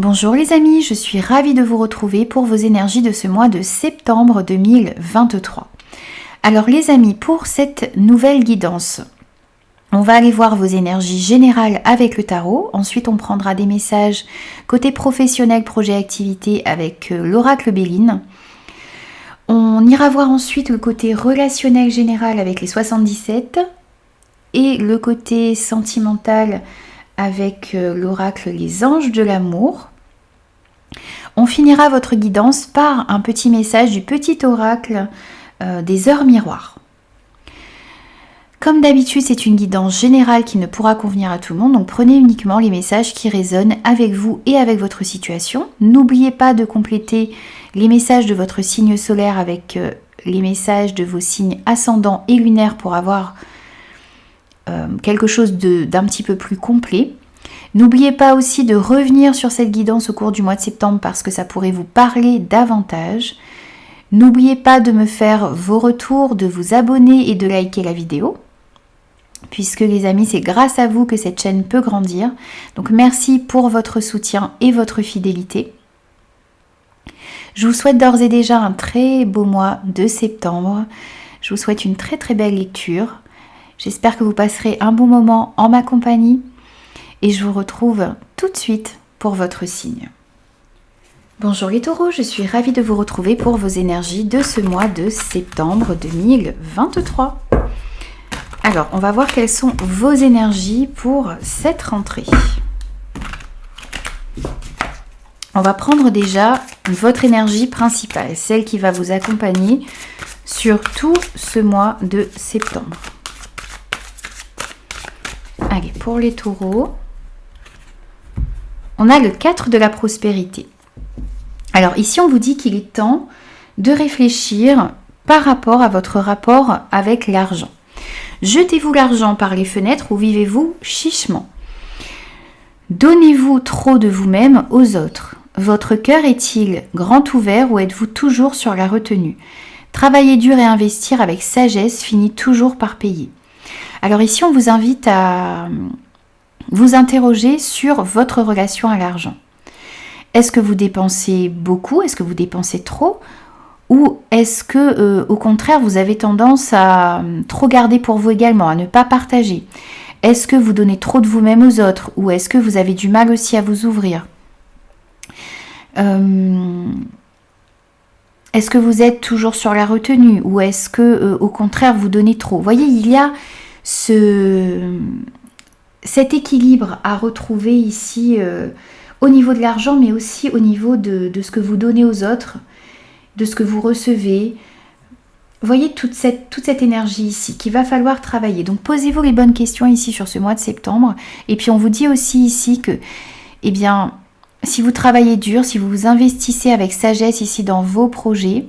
Bonjour les amis, je suis ravie de vous retrouver pour vos énergies de ce mois de septembre 2023. Alors les amis, pour cette nouvelle guidance, on va aller voir vos énergies générales avec le tarot. Ensuite, on prendra des messages côté professionnel, projet, activité avec l'oracle Béline. On ira voir ensuite le côté relationnel général avec les 77 et le côté sentimental avec l'oracle Les Anges de l'amour. On finira votre guidance par un petit message du petit oracle des heures miroirs. Comme d'habitude, c'est une guidance générale qui ne pourra convenir à tout le monde, donc prenez uniquement les messages qui résonnent avec vous et avec votre situation. N'oubliez pas de compléter les messages de votre signe solaire avec les messages de vos signes ascendants et lunaires pour avoir quelque chose d'un petit peu plus complet. N'oubliez pas aussi de revenir sur cette guidance au cours du mois de septembre parce que ça pourrait vous parler davantage. N'oubliez pas de me faire vos retours, de vous abonner et de liker la vidéo. Puisque les amis, c'est grâce à vous que cette chaîne peut grandir. Donc merci pour votre soutien et votre fidélité. Je vous souhaite d'ores et déjà un très beau mois de septembre. Je vous souhaite une très très belle lecture. J'espère que vous passerez un bon moment en ma compagnie. Et je vous retrouve tout de suite pour votre signe. Bonjour les taureaux, je suis ravie de vous retrouver pour vos énergies de ce mois de septembre 2023. Alors, on va voir quelles sont vos énergies pour cette rentrée. On va prendre déjà votre énergie principale, celle qui va vous accompagner sur tout ce mois de septembre. Allez, pour les taureaux, on a le 4 de la prospérité. Alors ici, on vous dit qu'il est temps de réfléchir par rapport à votre rapport avec l'argent. Jetez-vous l'argent par les fenêtres ou vivez-vous chichement? Donnez-vous trop de vous-même aux autres? Votre cœur est-il grand ouvert ou êtes-vous toujours sur la retenue? Travailler dur et investir avec sagesse finit toujours par payer. Alors ici, on vous invite à vous interroger sur votre relation à l'argent. Est-ce que vous dépensez beaucoup? Est-ce que vous dépensez trop? Ou est-ce que, au contraire, vous avez tendance à trop garder pour vous également, à ne pas partager? Est-ce que vous donnez trop de vous-même aux autres? Ou est-ce que vous avez du mal aussi à vous ouvrir? Est-ce que vous êtes toujours sur la retenue? Ou est-ce que, au contraire, vous donnez trop? Vous voyez, il y a cet équilibre à retrouver ici au niveau de l'argent, mais aussi au niveau de ce que vous donnez aux autres, de ce que vous recevez. Vous voyez toute cette énergie ici qu'il va falloir travailler. Donc posez-vous les bonnes questions ici sur ce mois de septembre. Et puis on vous dit aussi ici que, eh bien, si vous travaillez dur, si vous vous investissez avec sagesse ici dans vos projets,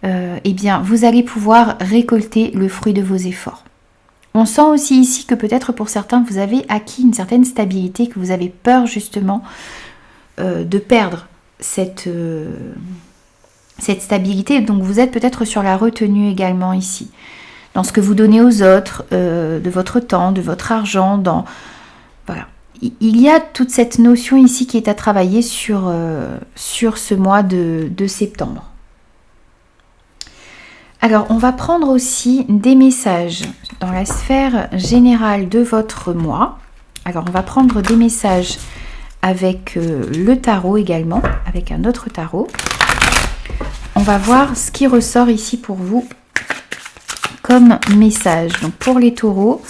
eh bien, vous allez pouvoir récolter le fruit de vos efforts. On sent aussi ici que peut-être pour certains, vous avez acquis une certaine stabilité, que vous avez peur justement de perdre cette stabilité. Donc vous êtes peut-être sur la retenue également ici. Dans ce que vous donnez aux autres, de votre temps, de votre argent. Voilà. Il y a toute cette notion ici qui est à travailler sur ce mois de septembre. Alors, on va prendre aussi des messages dans la sphère générale de votre mois. Alors, on va prendre des messages avec le tarot également, avec un autre tarot. On va voir ce qui ressort ici pour vous comme message. Donc, pour les taureaux,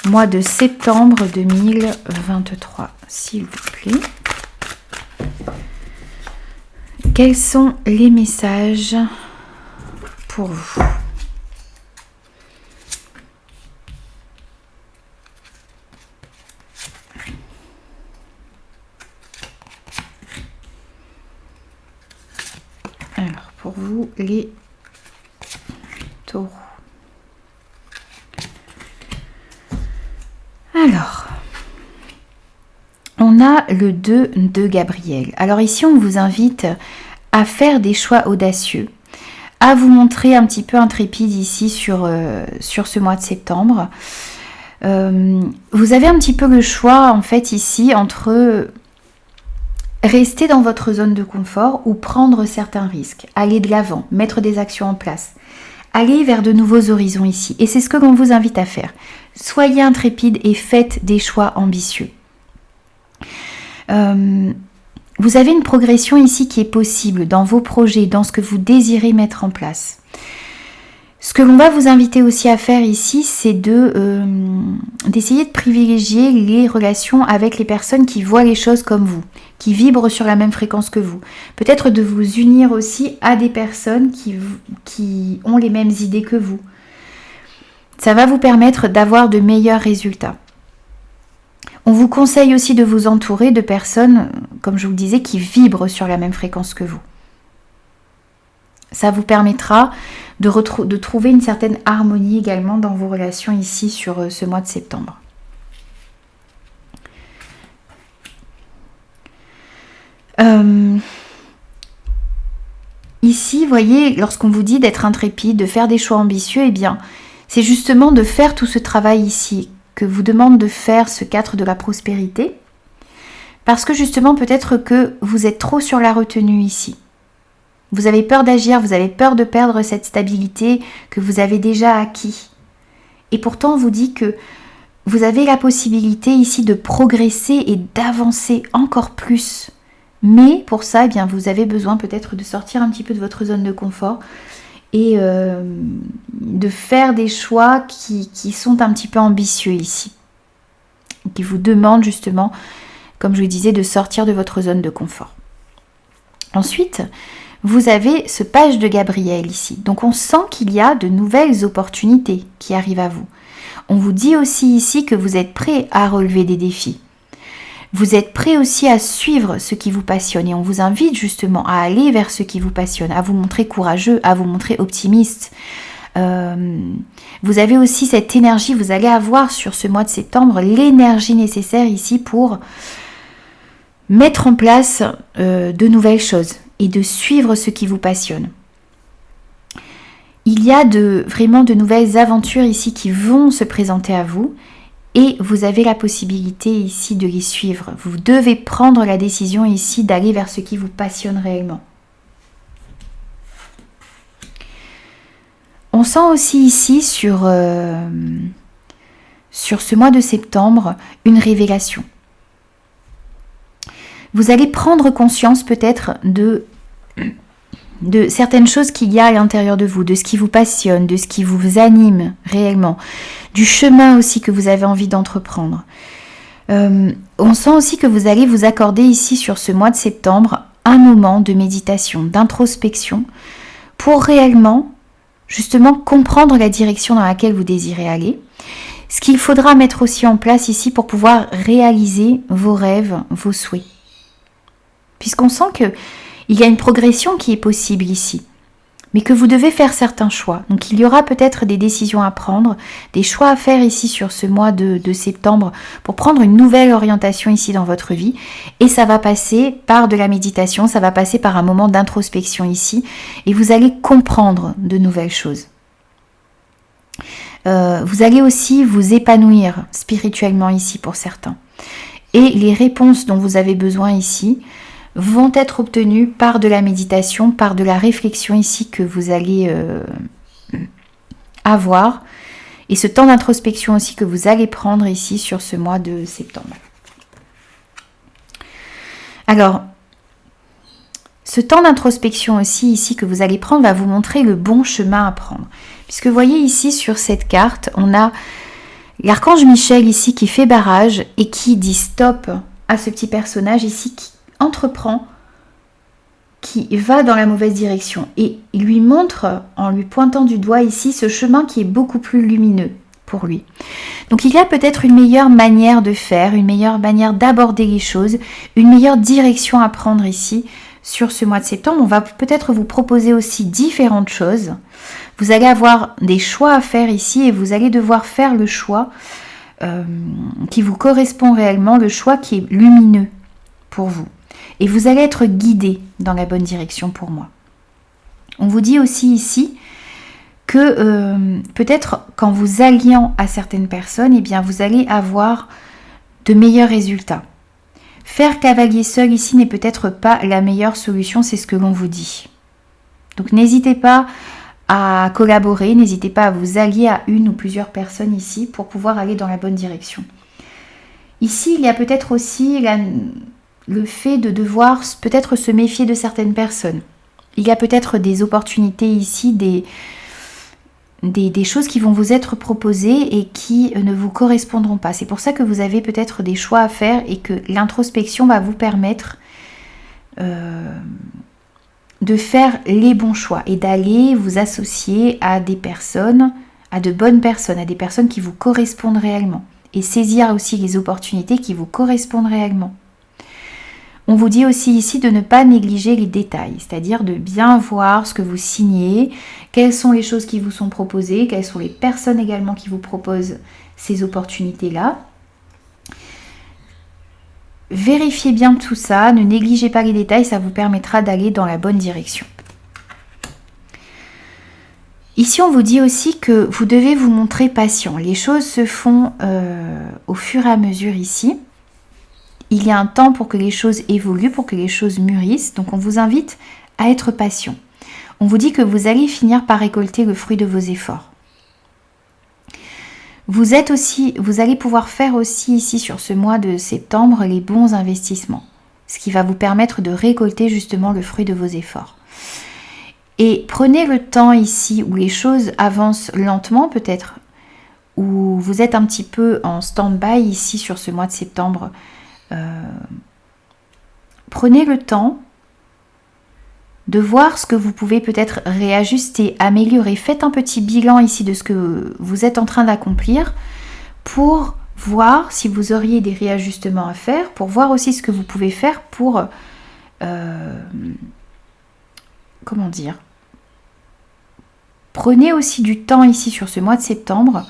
mois de septembre 2023, s'il vous plaît. Quels sont les messages pour vous? Alors, pour vous, les taureaux. Alors, on a le 2 de Gabriel. Alors ici, on vous invite à faire des choix audacieux, à vous montrer un petit peu intrépide ici sur ce mois de septembre. Vous avez un petit peu le choix en fait ici entre rester dans votre zone de confort ou prendre certains risques, aller de l'avant, mettre des actions en place, aller vers de nouveaux horizons ici. Et c'est ce que l'on vous invite à faire. Soyez intrépide et faites des choix ambitieux. Vous avez une progression ici qui est possible dans vos projets, dans ce que vous désirez mettre en place. Ce que l'on va vous inviter aussi à faire ici, c'est d'essayer de privilégier les relations avec les personnes qui voient les choses comme vous, qui vibrent sur la même fréquence que vous. Peut-être de vous unir aussi à des personnes qui ont les mêmes idées que vous. Ça va vous permettre d'avoir de meilleurs résultats. On vous conseille aussi de vous entourer de personnes, comme je vous le disais, qui vibrent sur la même fréquence que vous. Ça vous permettra de trouver une certaine harmonie également dans vos relations ici sur ce mois de septembre. Ici, vous voyez, lorsqu'on vous dit d'être intrépide, de faire des choix ambitieux, eh bien, c'est justement de faire tout ce travail ici que vous demande de faire ce 4 de la prospérité, parce que justement, peut-être que vous êtes trop sur la retenue ici. Vous avez peur d'agir, vous avez peur de perdre cette stabilité que vous avez déjà acquis. Et pourtant, on vous dit que vous avez la possibilité ici de progresser et d'avancer encore plus. Mais pour ça, eh bien, vous avez besoin peut-être de sortir un petit peu de votre zone de confort et de faire des choix qui sont un petit peu ambitieux ici. Qui vous demandent justement, comme je vous disais, de sortir de votre zone de confort. Ensuite, vous avez ce page de Gabriel ici. Donc on sent qu'il y a de nouvelles opportunités qui arrivent à vous. On vous dit aussi ici que vous êtes prêt à relever des défis. Vous êtes prêt aussi à suivre ce qui vous passionne et on vous invite justement à aller vers ce qui vous passionne, à vous montrer courageux, à vous montrer optimiste. Vous avez aussi cette énergie, vous allez avoir sur ce mois de septembre l'énergie nécessaire ici pour mettre en place de nouvelles choses et de suivre ce qui vous passionne. Il y a vraiment de nouvelles aventures ici qui vont se présenter à vous et vous avez la possibilité ici de les suivre. Vous devez prendre la décision ici d'aller vers ce qui vous passionne réellement. On sent aussi ici sur ce mois de septembre une révélation. Vous allez prendre conscience peut-être de certaines choses qu'il y a à l'intérieur de vous, de ce qui vous passionne, de ce qui vous anime réellement, du chemin aussi que vous avez envie d'entreprendre. On sent aussi que vous allez vous accorder ici sur ce mois de septembre un moment de méditation, d'introspection pour réellement justement comprendre la direction dans laquelle vous désirez aller. Ce qu'il faudra mettre aussi en place ici pour pouvoir réaliser vos rêves, vos souhaits. Puisqu'on sent qu'il y a une progression qui est possible ici, mais que vous devez faire certains choix. Donc il y aura peut-être des décisions à prendre, des choix à faire ici sur ce mois de septembre pour prendre une nouvelle orientation ici dans votre vie. Et ça va passer par de la méditation, ça va passer par un moment d'introspection ici, et vous allez comprendre de nouvelles choses. Vous allez aussi vous épanouir spirituellement ici pour certains. Et les réponses dont vous avez besoin ici vont être obtenues par de la méditation, par de la réflexion ici que vous allez avoir. Et ce temps d'introspection aussi que vous allez prendre ici sur ce mois de septembre. Alors, ce temps d'introspection aussi ici que vous allez prendre va vous montrer le bon chemin à prendre. Puisque vous voyez ici sur cette carte, on a l'archange Michel ici qui fait barrage et qui dit stop à ce petit personnage ici qui entreprend, qui va dans la mauvaise direction. Et il lui montre, en lui pointant du doigt ici, ce chemin qui est beaucoup plus lumineux pour lui. Donc il y a peut-être une meilleure manière de faire, une meilleure manière d'aborder les choses, une meilleure direction à prendre ici sur ce mois de septembre. On va peut-être vous proposer aussi différentes choses. Vous allez avoir des choix à faire ici et vous allez devoir faire le choix qui vous correspond réellement, le choix qui est lumineux pour vous. Et vous allez être guidé dans la bonne direction pour moi. On vous dit aussi ici que peut-être qu'en vous alliant à certaines personnes, eh bien vous allez avoir de meilleurs résultats. Faire cavalier seul ici n'est peut-être pas la meilleure solution, c'est ce que l'on vous dit. Donc n'hésitez pas à collaborer, n'hésitez pas à vous allier à une ou plusieurs personnes ici pour pouvoir aller dans la bonne direction. Ici, il y a peut-être aussi le fait de devoir peut-être se méfier de certaines personnes. Il y a peut-être des opportunités ici, des choses qui vont vous être proposées et qui ne vous correspondront pas. C'est pour ça que vous avez peut-être des choix à faire et que l'introspection va vous permettre de faire les bons choix et d'aller vous associer à des personnes, à de bonnes personnes, à des personnes qui vous correspondent réellement et saisir aussi les opportunités qui vous correspondent réellement. On vous dit aussi ici de ne pas négliger les détails, c'est-à-dire de bien voir ce que vous signez, quelles sont les choses qui vous sont proposées, quelles sont les personnes également qui vous proposent ces opportunités-là. Vérifiez bien tout ça, ne négligez pas les détails, ça vous permettra d'aller dans la bonne direction. Ici, on vous dit aussi que vous devez vous montrer patient. Les choses se font au fur et à mesure ici. Il y a un temps pour que les choses évoluent, pour que les choses mûrissent. Donc, on vous invite à être patient. On vous dit que vous allez finir par récolter le fruit de vos efforts. Vous allez pouvoir faire aussi ici sur ce mois de septembre les bons investissements. Ce qui va vous permettre de récolter justement le fruit de vos efforts. Et prenez le temps ici où les choses avancent lentement peut-être, où vous êtes un petit peu en stand-by ici sur ce mois de septembre. Prenez le temps de voir ce que vous pouvez peut-être réajuster, améliorer. Faites un petit bilan ici de ce que vous êtes en train d'accomplir pour voir si vous auriez des réajustements à faire, pour voir aussi ce que vous pouvez faire pour comment dire. Prenez aussi du temps ici sur ce mois de septembre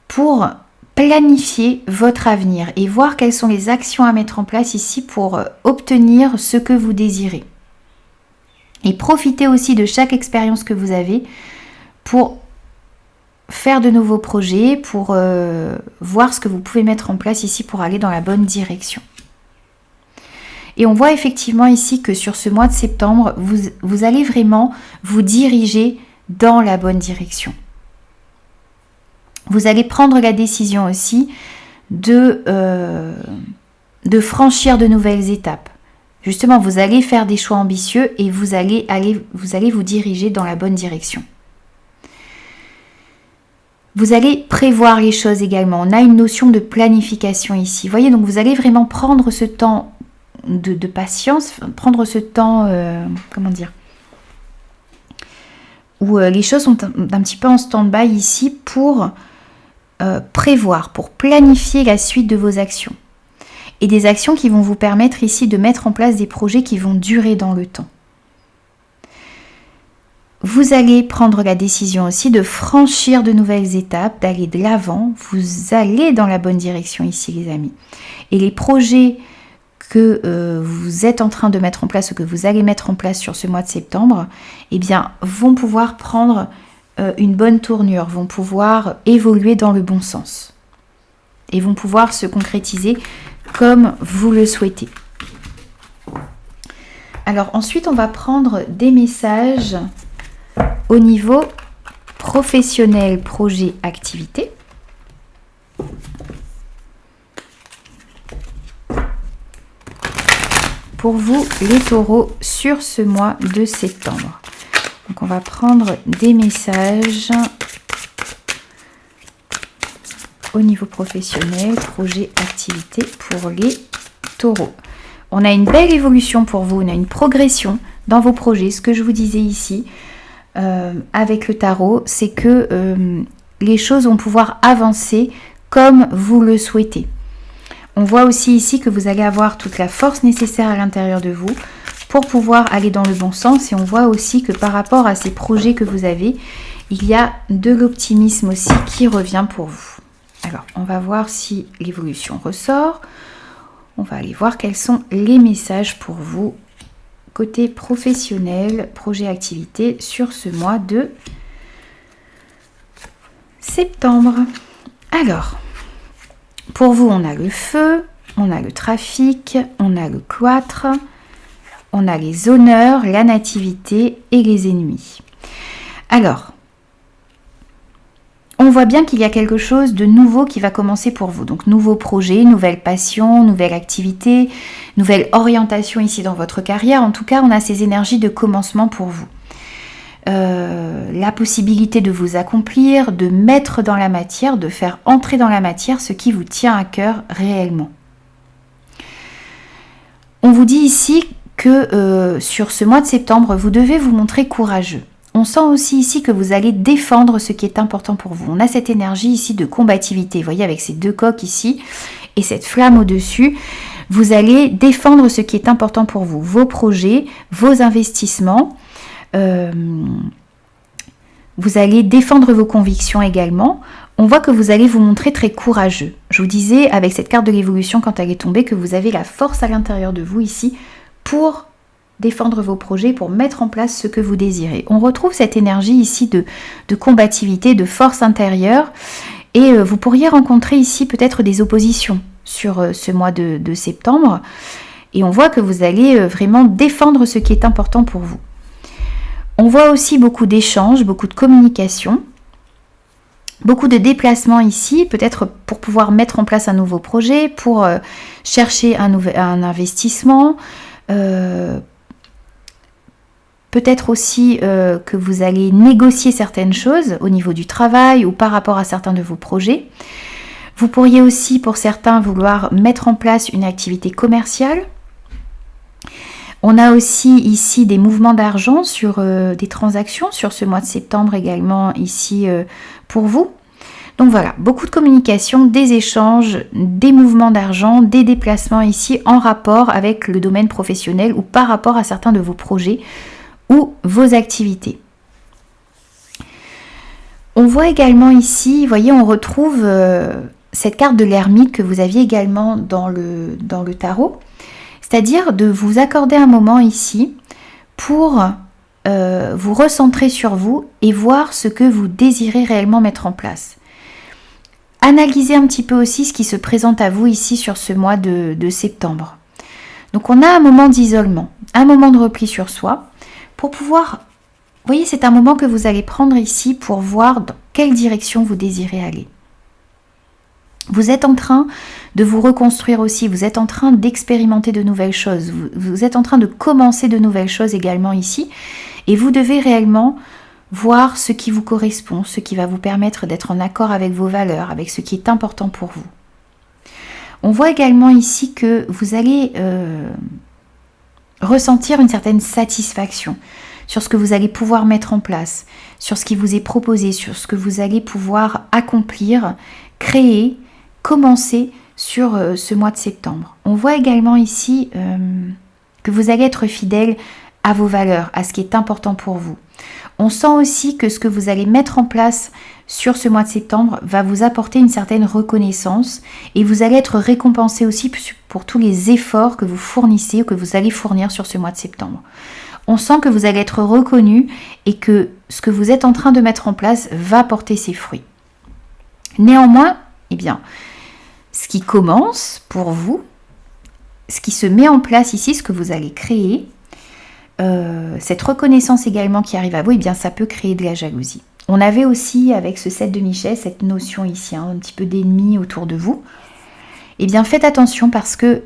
pour planifier votre avenir et voir quelles sont les actions à mettre en place ici pour obtenir ce que vous désirez. Et profitez aussi de chaque expérience que vous avez pour faire de nouveaux projets, pour voir ce que vous pouvez mettre en place ici pour aller dans la bonne direction. Et on voit effectivement ici que sur ce mois de septembre, vous allez vraiment vous diriger dans la bonne direction. Vous allez prendre la décision aussi de franchir de nouvelles étapes. Justement, vous allez faire des choix ambitieux et vous allez vous diriger dans la bonne direction. Vous allez prévoir les choses également. On a une notion de planification ici. Vous voyez, donc vous allez vraiment prendre ce temps de patience, prendre ce temps, comment dire, où les choses sont un petit peu en stand-by ici pour prévoir, pour planifier la suite de vos actions. Et des actions qui vont vous permettre ici de mettre en place des projets qui vont durer dans le temps. Vous allez prendre la décision aussi de franchir de nouvelles étapes, d'aller de l'avant. Vous allez dans la bonne direction ici, les amis. Et les projets que vous êtes en train de mettre en place ou que vous allez mettre en place sur ce mois de septembre, eh bien, vont pouvoir prendre une bonne tournure, vont pouvoir évoluer dans le bon sens et vont pouvoir se concrétiser comme vous le souhaitez. Alors ensuite, on va prendre des messages au niveau professionnel, projet, activité. Pour vous, les taureaux, sur ce mois de septembre. Donc on va prendre des messages au niveau professionnel, projet, activité pour les taureaux. On a une belle évolution pour vous, on a une progression dans vos projets. Ce que je vous disais ici avec le tarot, c'est que les choses vont pouvoir avancer comme vous le souhaitez. On voit aussi ici que vous allez avoir toute la force nécessaire à l'intérieur de vous pour pouvoir aller dans le bon sens. Et on voit aussi que par rapport à ces projets que vous avez, il y a de l'optimisme aussi qui revient pour vous. Alors, on va voir si l'évolution ressort. On va aller voir quels sont les messages pour vous côté professionnel, projet, activité sur ce mois de septembre. Alors, pour vous, on a le feu, On a le trafic, on a le cloître, on a les honneurs, la nativité et les ennemis. Alors, on voit bien qu'il y a quelque chose de nouveau qui va commencer pour vous. Donc, nouveau projet, nouvelle passion, nouvelle activité, nouvelle orientation ici dans votre carrière. En tout cas, on a ces énergies de commencement pour vous. La possibilité de vous accomplir, de mettre dans la matière, de faire entrer dans la matière ce qui vous tient à cœur réellement. On vous dit ici que sur ce mois de septembre, vous devez vous montrer courageux. On sent aussi ici que vous allez défendre ce qui est important pour vous. On a cette énergie ici de combativité, vous voyez, avec ces deux coques ici et cette flamme au-dessus. Vous allez défendre ce qui est important pour vous, vos projets, vos investissements. Vous allez défendre vos convictions également. On voit que vous allez vous montrer très courageux. Je vous disais avec cette carte de l'évolution quand elle est tombée que vous avez la force à l'intérieur de vous ici pour défendre vos projets, pour mettre en place ce que vous désirez. On retrouve cette énergie ici de combativité, de force intérieure et vous pourriez rencontrer ici peut-être des oppositions sur ce mois de septembre et on voit que vous allez vraiment défendre ce qui est important pour vous. On voit aussi beaucoup d'échanges, beaucoup de communication, beaucoup de déplacements ici, peut-être pour pouvoir mettre en place un nouveau projet, pour chercher un investissement, peut-être aussi que vous allez négocier certaines choses au niveau du travail ou par rapport à certains de vos projets. Vous pourriez aussi, pour certains, vouloir mettre en place une activité commerciale. On a aussi ici des mouvements d'argent sur des transactions sur ce mois de septembre également ici pour vous. Donc voilà, beaucoup de communication, des échanges, des mouvements d'argent, des déplacements ici en rapport avec le domaine professionnel ou par rapport à certains de vos projets ou vos activités. On voit également ici, vous voyez, on retrouve cette carte de l'ermite que vous aviez également dans le tarot. C'est-à-dire de vous accorder un moment ici pour vous recentrer sur vous et voir ce que vous désirez réellement mettre en place. Analysez un petit peu aussi ce qui se présente à vous ici sur ce mois de septembre. Donc on a un moment d'isolement, un moment de repli sur soi pour pouvoir... Vous voyez, c'est un moment que vous allez prendre ici pour voir dans quelle direction vous désirez aller. Vous êtes en train de vous reconstruire aussi, vous êtes en train d'expérimenter de nouvelles choses, vous êtes en train de commencer de nouvelles choses également ici et vous devez réellement voir ce qui vous correspond, ce qui va vous permettre d'être en accord avec vos valeurs, avec ce qui est important pour vous. On voit également ici que vous allez ressentir une certaine satisfaction sur ce que vous allez pouvoir mettre en place, sur ce qui vous est proposé, sur ce que vous allez pouvoir accomplir, créer, commencer sur ce mois de septembre. On voit également ici que vous allez être fidèle à vos valeurs, à ce qui est important pour vous. On sent aussi que ce que vous allez mettre en place sur ce mois de septembre va vous apporter une certaine reconnaissance et vous allez être récompensé aussi pour tous les efforts que vous fournissez ou que vous allez fournir sur ce mois de septembre. On sent que vous allez être reconnu et que ce que vous êtes en train de mettre en place va porter ses fruits. Néanmoins, eh bien, ce qui commence pour vous, ce qui se met en place ici, ce que vous allez créer, cette reconnaissance également qui arrive à vous, eh bien, ça peut créer de la jalousie. On avait aussi, avec ce 7 de Michel, cette notion ici, un petit peu d'ennemi autour de vous. Eh bien, faites attention parce que,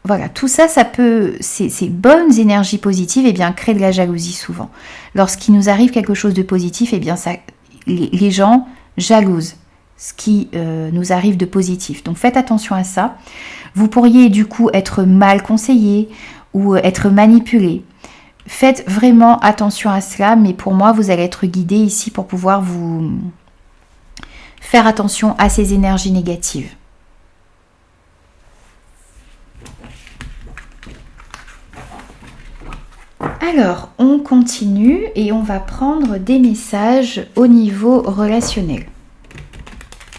voilà, tout ça, ça peut, ces bonnes énergies positives, eh bien, créent de la jalousie souvent. Lorsqu'il nous arrive quelque chose de positif, eh bien, ça, les gens jalousent ce qui nous arrive de positif. Donc faites attention à ça. Vous pourriez du coup être mal conseillé ou être manipulé. Faites vraiment attention à cela, mais pour moi, vous allez être guidé ici pour pouvoir vous faire attention à ces énergies négatives. Alors, on continue et on va prendre des messages au niveau relationnel.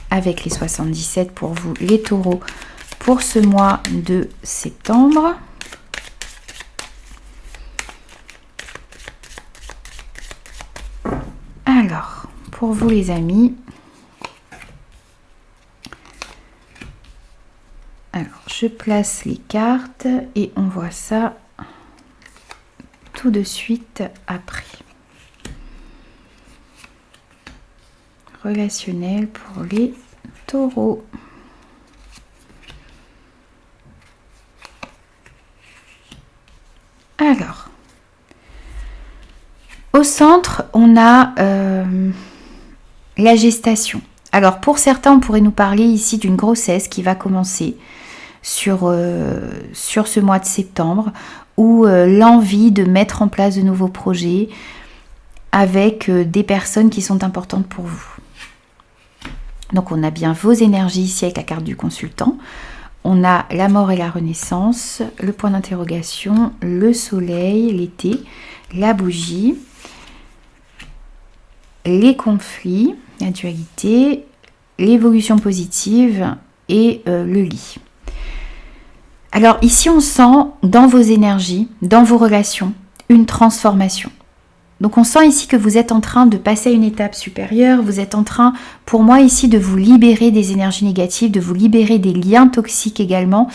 Avec les 77 pour vous, les taureaux, pour ce mois de septembre. Alors, pour vous les amis, alors je je place les cartes et on voit ça tout de suite après. Relationnel pour les taureaux. Alors, au centre, on a la gestation. Alors, pour certains, on pourrait nous parler ici d'une grossesse qui va commencer sur ce mois de septembre, ou l'envie de mettre en place de nouveaux projets avec des personnes qui sont importantes pour vous. Donc, on a bien vos énergies ici avec la carte du consultant. On a la mort et la renaissance, le point d'interrogation, le soleil, l'été, la bougie, les conflits, la dualité, l'évolution positive et le lit. Alors ici, on sent dans vos énergies, dans vos relations, une transformation. Donc on sent ici que vous êtes en train de passer à une étape supérieure, vous êtes en train, pour moi ici, de vous libérer des énergies négatives, de vous libérer des liens toxiques également,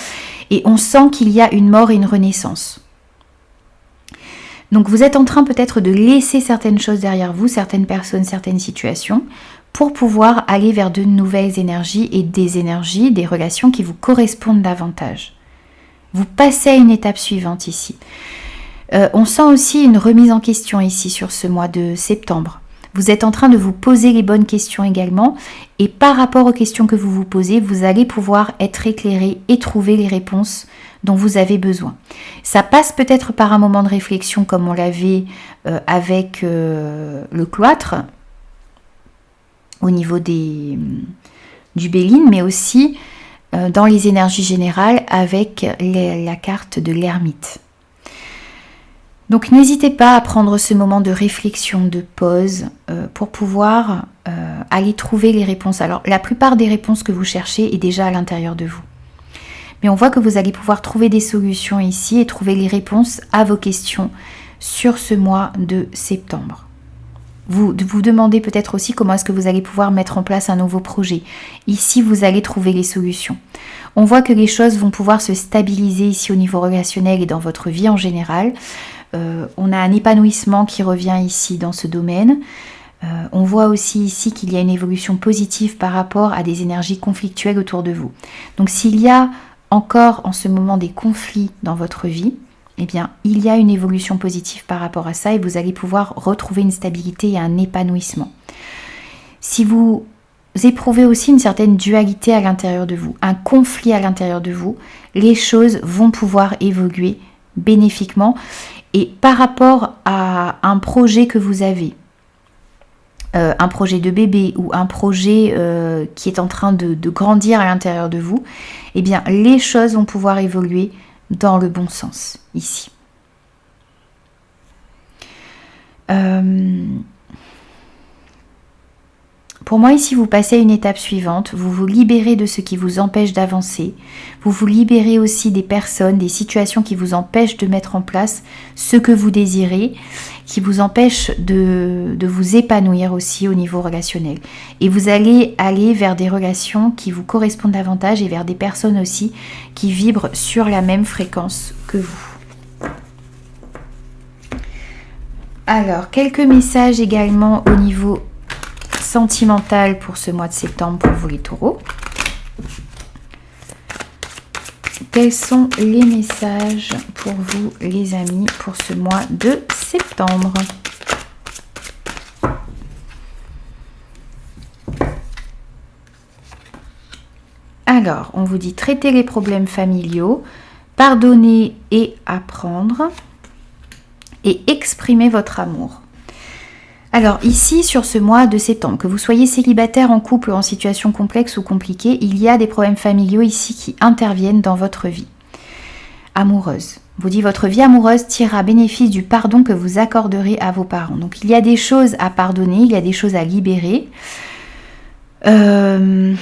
et on sent qu'il y a une mort et une renaissance. Donc vous êtes en train peut-être de laisser certaines choses derrière vous, certaines personnes, certaines situations, pour pouvoir aller vers de nouvelles énergies et des relations qui vous correspondent davantage. Vous passez à une étape suivante ici. On sent aussi une remise en question ici sur ce mois de septembre. Vous êtes en train de vous poser les bonnes questions également, et par rapport aux questions que vous vous posez, vous allez pouvoir être éclairé et trouver les réponses dont vous avez besoin. Ça passe peut-être par un moment de réflexion comme on l'avait avec le cloître au niveau du Béline, mais aussi dans les énergies générales avec la carte de l'ermite. Donc n'hésitez pas à prendre ce moment de réflexion, de pause, pour pouvoir aller trouver les réponses. Alors la plupart des réponses que vous cherchez est déjà à l'intérieur de vous. Mais on voit que vous allez pouvoir trouver des solutions ici et trouver les réponses à vos questions sur ce mois de septembre. Vous demandez peut-être aussi comment est-ce que vous allez pouvoir mettre en place un nouveau projet. Ici, vous allez trouver les solutions. On voit que les choses vont pouvoir se stabiliser ici au niveau relationnel et dans votre vie en général. On a un épanouissement qui revient ici dans ce domaine. On voit aussi ici qu'il y a une évolution positive par rapport à des énergies conflictuelles autour de vous. Donc s'il y a encore en ce moment des conflits dans votre vie, eh bien, il y a une évolution positive par rapport à ça et vous allez pouvoir retrouver une stabilité et un épanouissement. Si vous éprouvez aussi une certaine dualité à l'intérieur de vous, un conflit à l'intérieur de vous, les choses vont pouvoir évoluer bénéfiquement. Et par rapport à un projet que vous avez, un projet de bébé ou un projet qui est en train de grandir à l'intérieur de vous, eh bien, les choses vont pouvoir évoluer dans le bon sens, ici. Pour moi, ici, vous passez à une étape suivante. Vous vous libérez de ce qui vous empêche d'avancer. Vous vous libérez aussi des personnes, des situations qui vous empêchent de mettre en place ce que vous désirez, qui vous empêchent de vous épanouir aussi au niveau relationnel. Et vous allez aller vers des relations qui vous correspondent davantage et vers des personnes aussi qui vibrent sur la même fréquence que vous. Alors, quelques messages également au niveau sentimental pour ce mois de septembre pour vous les taureaux. Quels sont les messages pour vous les amis pour ce mois de septembre? Alors, on vous dit traiter les problèmes familiaux, pardonner et apprendre et exprimer votre amour. Alors ici, sur ce mois de septembre, que vous soyez célibataire, en couple, en situation complexe ou compliquée, il y a des problèmes familiaux ici qui interviennent dans votre vie amoureuse. Vous dit votre vie amoureuse tirera bénéfice du pardon que vous accorderez à vos parents. Donc il y a des choses à pardonner, il y a des choses à libérer. Peut-être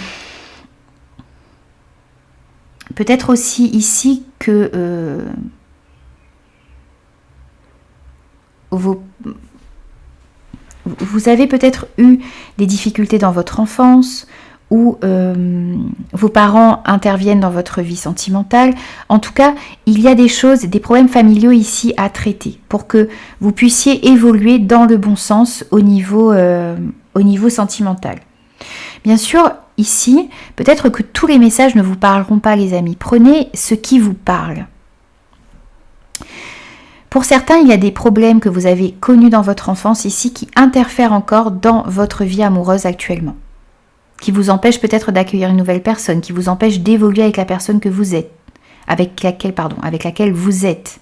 aussi ici que vous avez peut-être eu des difficultés dans votre enfance ou vos parents interviennent dans votre vie sentimentale. En tout cas, il y a des choses, des problèmes familiaux ici à traiter pour que vous puissiez évoluer dans le bon sens au niveau sentimental. Bien sûr, ici, peut-être que tous les messages ne vous parleront pas, les amis. Prenez ce qui vous parle. Pour certains, il y a des problèmes que vous avez connus dans votre enfance ici qui interfèrent encore dans votre vie amoureuse actuellement, qui vous empêchent peut-être d'accueillir une nouvelle personne, qui vous empêchent d'évoluer avec la personne que vous êtes, avec laquelle vous êtes,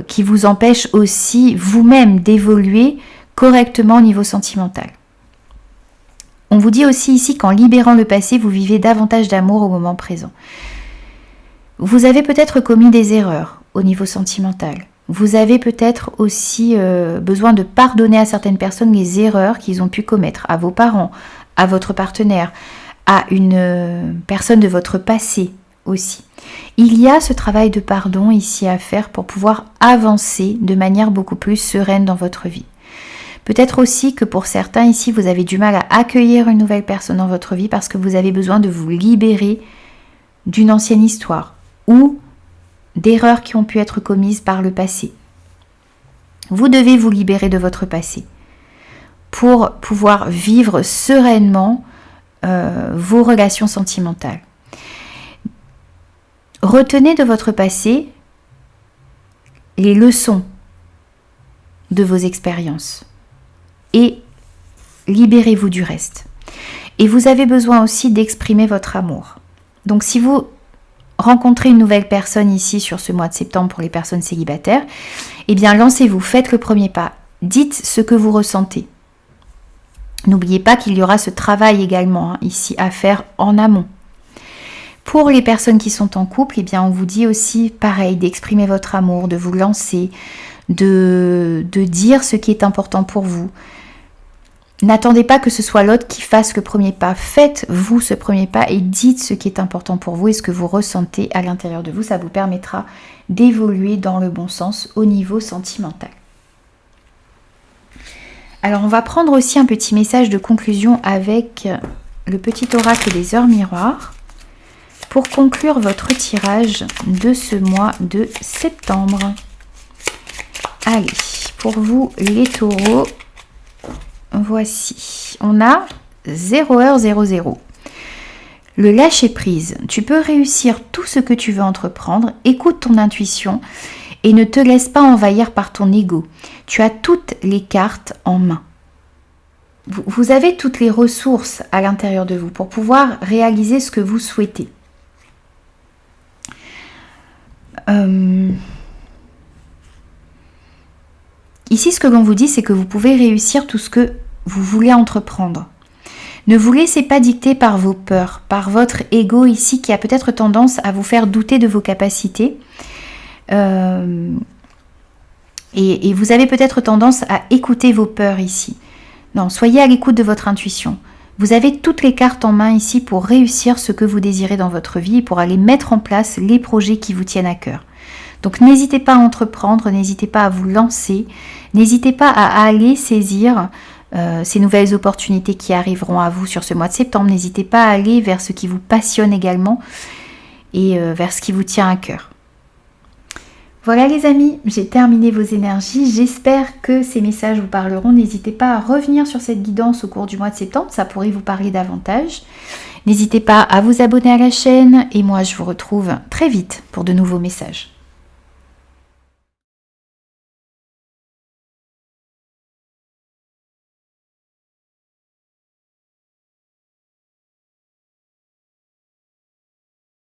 qui vous empêchent aussi vous-même d'évoluer correctement au niveau sentimental. On vous dit aussi ici qu'en libérant le passé, vous vivez davantage d'amour au moment présent. Vous avez peut-être commis des erreurs au niveau sentimental. Vous avez peut-être aussi besoin de pardonner à certaines personnes les erreurs qu'ils ont pu commettre, à vos parents, à votre partenaire, à une personne de votre passé aussi. Il y a ce travail de pardon ici à faire pour pouvoir avancer de manière beaucoup plus sereine dans votre vie. Peut-être aussi que pour certains ici, vous avez du mal à accueillir une nouvelle personne dans votre vie parce que vous avez besoin de vous libérer d'une ancienne histoire ou d'erreurs qui ont pu être commises par le passé. Vous devez vous libérer de votre passé pour pouvoir vivre sereinement vos relations sentimentales. Retenez de votre passé les leçons de vos expériences et libérez-vous du reste. Et vous avez besoin aussi d'exprimer votre amour. Donc si vous rencontrez une nouvelle personne ici sur ce mois de septembre pour les personnes célibataires, eh bien lancez-vous, faites le premier pas, dites ce que vous ressentez. N'oubliez pas qu'il y aura ce travail également ici à faire en amont. Pour les personnes qui sont en couple, eh bien on vous dit aussi pareil, d'exprimer votre amour, de vous lancer, de dire ce qui est important pour vous. N'attendez pas que ce soit l'autre qui fasse le premier pas. Faites-vous ce premier pas et dites ce qui est important pour vous et ce que vous ressentez à l'intérieur de vous. Ça vous permettra d'évoluer dans le bon sens au niveau sentimental. Alors, on va prendre aussi un petit message de conclusion avec le petit oracle des heures miroirs pour conclure votre tirage de ce mois de septembre. Allez, pour vous les taureaux, voici, on a 0h00. Le lâcher prise. Tu peux réussir tout ce que tu veux entreprendre. Écoute ton intuition et ne te laisse pas envahir par ton ego. Tu as toutes les cartes en main. Vous avez toutes les ressources à l'intérieur de vous pour pouvoir réaliser ce que vous souhaitez. Ici, ce que l'on vous dit, c'est que vous pouvez réussir tout ce que vous voulez entreprendre. Ne vous laissez pas dicter par vos peurs, par votre ego ici qui a peut-être tendance à vous faire douter de vos capacités. Et vous avez peut-être tendance à écouter vos peurs ici. Non, soyez à l'écoute de votre intuition. Vous avez toutes les cartes en main ici pour réussir ce que vous désirez dans votre vie et pour aller mettre en place les projets qui vous tiennent à cœur. Donc n'hésitez pas à entreprendre, n'hésitez pas à vous lancer, n'hésitez pas à aller saisir ces nouvelles opportunités qui arriveront à vous sur ce mois de septembre. N'hésitez pas à aller vers ce qui vous passionne également et vers ce qui vous tient à cœur. Voilà les amis, j'ai terminé vos énergies. J'espère que ces messages vous parleront. N'hésitez pas à revenir sur cette guidance au cours du mois de septembre, ça pourrait vous parler davantage. N'hésitez pas à vous abonner à la chaîne et moi je vous retrouve très vite pour de nouveaux messages.